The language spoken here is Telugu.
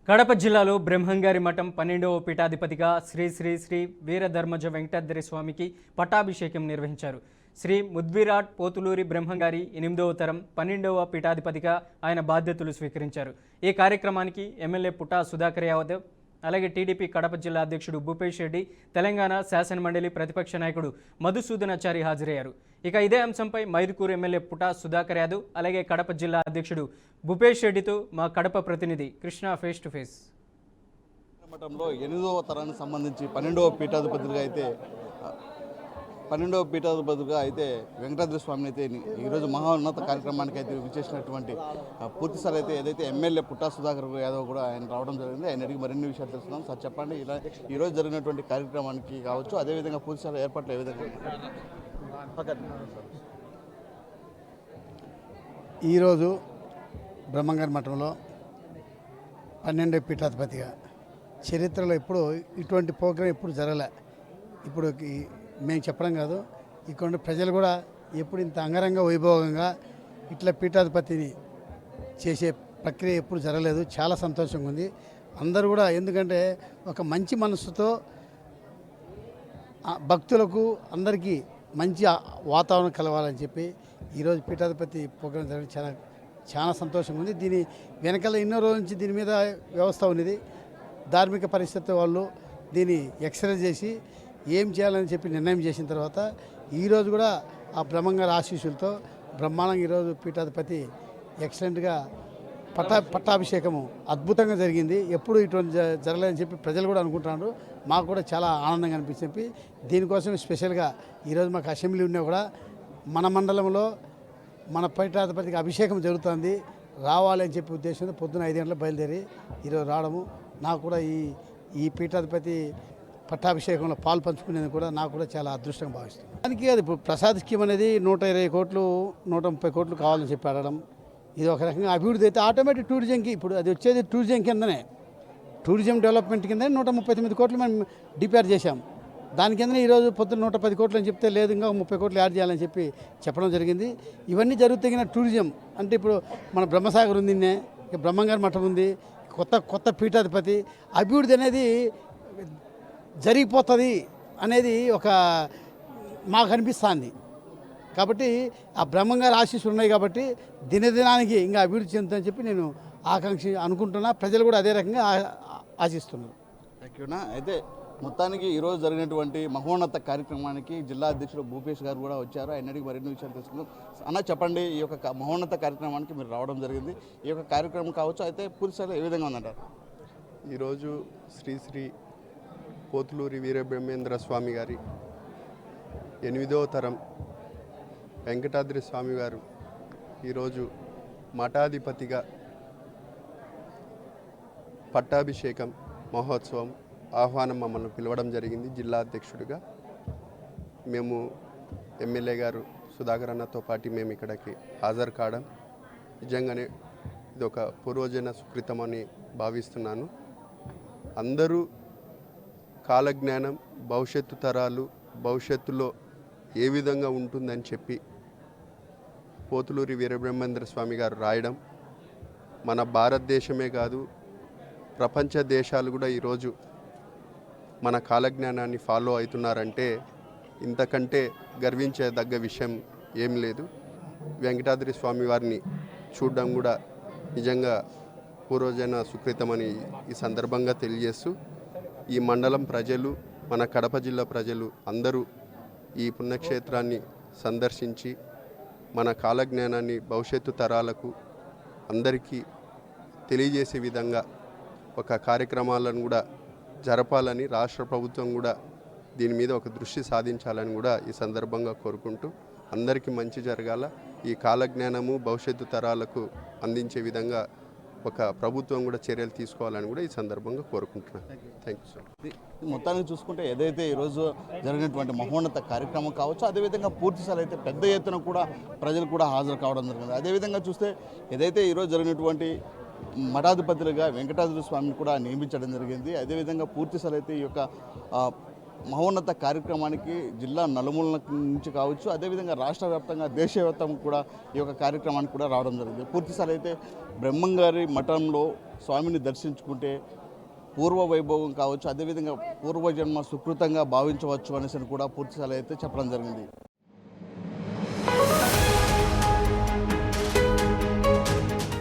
కడప జిల్లాలో బ్రహ్మంగారి మఠం 12వ పీఠాధిపతిగా శ్రీ శ్రీ శ్రీ వీరధర్మజ వెంకటాద్రి స్వామికి పట్టాభిషేకం నిర్వహించారు. శ్రీ ముద్విరాట్ పోతులూరి బ్రహ్మంగారి 8వ తరం 12వ పీఠాధిపతిగా ఆయన బాధ్యతలు స్వీకరించారు. ఈ కార్యక్రమానికి ఎమ్మెల్యే పుట్టా సుధాకర్ యాదవ్, అలాగే టీడీపీ కడప జిల్లా అధ్యక్షుడు భూపేష్ రెడ్డి, తెలంగాణ శాసనమండలి ప్రతిపక్ష నాయకుడు మధుసూదనాచారి హాజరయ్యారు. ఇక ఇదే అంశంపై మైదుకూరు ఎమ్మెల్యే పుట్టా సుధాకర్ యాదవ్, అలాగే కడప జిల్లా అధ్యక్షుడు భూపేష్ రెడ్డితో మా కడప ప్రతినిధి కృష్ణ ఫేస్ టు ఫేస్. మఠంలో 8వ తరానికి సంబంధించి 12వ పీఠాధిపతిగా అయితే వెంకటాద్రి స్వామిని అయితే ఈరోజు మహోన్నత కార్యక్రమానికి అయితే విచ్చేసినటువంటి పూర్తిసారి అయితే ఏదైతే ఎమ్మెల్యే పుట్టా సుధాకర్ యాదవ్ కూడా ఆయన రావడం జరిగింది. ఆయన అడిగి మరిన్ని విషయాలు తెలుస్తున్నాం. సార్ చెప్పండి, ఇలా ఈరోజు జరిగినటువంటి కార్యక్రమానికి కావచ్చు, అదేవిధంగా పూర్తిసారి ఏర్పాట్లు ఏ విధంగా? ఈరోజు బ్రహ్మంగారి మఠంలో 12వ పీఠాధిపతిగా చరిత్రలో ఎప్పుడు ఇటువంటి ప్రోగ్రాం ఎప్పుడు జరగలే. ఇప్పుడు మేము చెప్పడం కాదు, ఇక్కడ ప్రజలు కూడా ఎప్పుడు ఇంత అంగరంగ వైభవంగా ఇట్లా పీఠాధిపతిని చేసే ప్రక్రియ ఎప్పుడు జరగలేదు. చాలా సంతోషంగా ఉంది అందరూ కూడా. ఎందుకంటే ఒక మంచి మనసుతో భక్తులకు అందరికీ మంచి వాతావరణం కలవాలని చెప్పి ఈరోజు పీఠాధిపతి ప్రోగ్రాం జరగడం చాలా సంతోషంగా ఉంది. దీని వెనకాల ఎన్నో రోజుల నుంచి దీని మీద వ్యవస్థ ఉన్నది. ధార్మిక పరిస్థితి వాళ్ళు దీన్ని ఎక్స్రే చేసి ఏం చేయాలని చెప్పి నిర్ణయం చేసిన తర్వాత ఈరోజు కూడా ఆ బ్రహ్మంగారి ఆశీస్సులతో బ్రహ్మాండంగా ఈరోజు పీఠాధిపతి ఎక్సలెంట్గా పట్టాభిషేకము అద్భుతంగా జరిగింది. ఎప్పుడు ఇటువంటి జరగలేదని చెప్పి ప్రజలు కూడా అనుకుంటున్నారు. మాకు కూడా చాలా ఆనందంగా అనిపించి దీనికోసం స్పెషల్గా ఈరోజు మాకు అసెంబ్లీ ఉన్నా కూడా మన మండలంలో మన పీఠాధిపతికి అభిషేకం జరుగుతుంది, రావాలి అని చెప్పి ఉద్దేశంతో పొద్దున 5 గంటలకు బయలుదేరి ఈరోజు రావడము, నాకు కూడా ఈ పీఠాధిపతి పట్టాభిషేకంలో పాలు పంచుకునేది కూడా నాకు కూడా చాలా అదృష్టంగా భావిస్తుంది. దానికి అది ఇప్పుడు ప్రసాద్ స్కీమ్ అనేది 120 కోట్లు 130 కోట్లు కావాలని చెప్పి అడగడం, ఇది ఒక రకంగా అభివృద్ధి అయితే ఆటోమేటిక్ టూరిజంకి ఇప్పుడు అది వచ్చేది టూరిజం కిందనే, టూరిజం డెవలప్మెంట్ కింద 139 కోట్లు మనం డిపేర్ చేశాం. దాని కింద ఈరోజు పొద్దున్న 110 కోట్లు అని చెప్తే లేదు, ఇంకా 30 కోట్లు యాడ్ చేయాలని చెప్పి చెప్పడం జరిగింది. ఇవన్నీ జరుగుతున్న టూరిజం అంటే ఇప్పుడు మన బ్రహ్మసాగర్ ఉంది, బ్రహ్మంగారి మఠం ఉంది, కొత్త పీఠాధిపతి అభివృద్ధి అనేది జరిగిపోతుంది అనేది ఒక మాకు అనిపిస్తుంది. కాబట్టి ఆ బ్రహ్మంగారి ఆశీస్సులు ఉన్నాయి కాబట్టి దినదినానికి ఇంకా అభివృద్ధి చెందుతుందని చెప్పి నేను అనుకుంటున్నా. ప్రజలు కూడా అదే రకంగా ఆశిస్తున్నారు. థ్యాంక్ యూనా. అయితే మొత్తానికి ఈరోజు జరిగినటువంటి మహోన్నత కార్యక్రమానికి జిల్లా అధ్యక్షుడు భూపేష్ గారు కూడా వచ్చారు. ఆయనకి మరిన్ని విషయాలు తెలుసుకుందాం. అన్న చెప్పండి, ఈ యొక్క మహోన్నత కార్యక్రమానికి మీరు రావడం జరిగింది, ఈ యొక్క కార్యక్రమం కావచ్చు అయితే పూర్తిసారి ఏ విధంగా ఉందంటారు? ఈరోజు శ్రీ శ్రీ పోతులూరి వీరబ్రహ్మేంద్ర స్వామి గారి 8వ తరం వెంకటాద్రి స్వామి గారు ఈరోజు మఠాధిపతిగా పట్టాభిషేకం మహోత్సవం ఆహ్వానం మమ్మల్ని పిలవడం జరిగింది. జిల్లా అధ్యక్షుడిగా మేము ఎమ్మెల్యే గారు సుధాకర్ అన్నతో పాటు మేము ఇక్కడికి హాజరు కావడం నిజంగానే ఇది ఒక పూర్వజన సుకృతమని భావిస్తున్నాను. అందరూ కాలజ్ఞానం, భవిష్యత్తు తరాలు భవిష్యత్తులో ఏ విధంగా ఉంటుందని చెప్పి పోతులూరి వీరబ్రహ్మేంద్ర స్వామి గారు రాయడం, మన భారతదేశమే కాదు ప్రపంచ దేశాలు కూడా ఈరోజు మన కాలజ్ఞానాన్ని ఫాలో అవుతున్నారంటే ఇంతకంటే గర్వించదగ్గ విషయం ఏం లేదు. వెంకటాద్రి స్వామి వారిని చూడడం కూడా నిజంగా పూర్వజన సుకృతమని ఈ సందర్భంగా తెలియజేస్తూ ఈ మండలం ప్రజలు, మన కడప జిల్లా ప్రజలు అందరూ ఈ పుణ్యక్షేత్రాన్ని సందర్శించి మన కాలజ్ఞానాన్ని భవిష్యత్తు తరాలకు అందరికీ తెలియజేసే విధంగా ఒక కార్యక్రమాలను కూడా జరపాలని రాష్ట్ర ప్రభుత్వం కూడా దీని మీద ఒక దృష్టి సాధించాలని కూడా ఈ సందర్భంగా కోరుకుంటూ అందరికీ మంచి జరగాల, ఈ కాలజ్ఞానము భవిష్యత్తు తరాలకు అందించే విధంగా ఒక ప్రభుత్వం కూడా చర్యలు తీసుకోవాలని కూడా ఈ సందర్భంగా కోరుకుంటున్నాను. Thank you sir. మొత్తానికి చూసుకుంటే ఏదైతే ఈరోజు జరిగినటువంటి మహోన్నత కార్యక్రమం కావచ్చు, అదేవిధంగా పూర్తిసారి అయితే పెద్ద ఎత్తున కూడా ప్రజలు కూడా హాజరు కావడం జరిగింది. అదేవిధంగా చూస్తే ఏదైతే ఈరోజు జరిగినటువంటి మఠాధిపతులుగా వెంకటాద్రి స్వామిని కూడా నియమించడం జరిగింది. అదేవిధంగా పూర్తిసారి అయితే ఈ యొక్క మహోన్నత కార్యక్రమానికి జిల్లా నలుమూలల నుంచి కావచ్చు, అదేవిధంగా రాష్ట్ర వ్యాప్తంగా దేశవ్యాప్తంగా కూడా ఈ యొక్క కార్యక్రమానికి కూడా రావడం జరిగింది. పూర్తిసారి అయితే బ్రహ్మంగారి మఠంలో స్వామిని దర్శించుకుంటే పూర్వ వైభవం కావచ్చు, అదేవిధంగా పూర్వజన్మ సుకృతంగా భావించవచ్చు అనేసి కూడా పూర్తిస్థాయిలో అయితే చెప్పడం జరిగింది.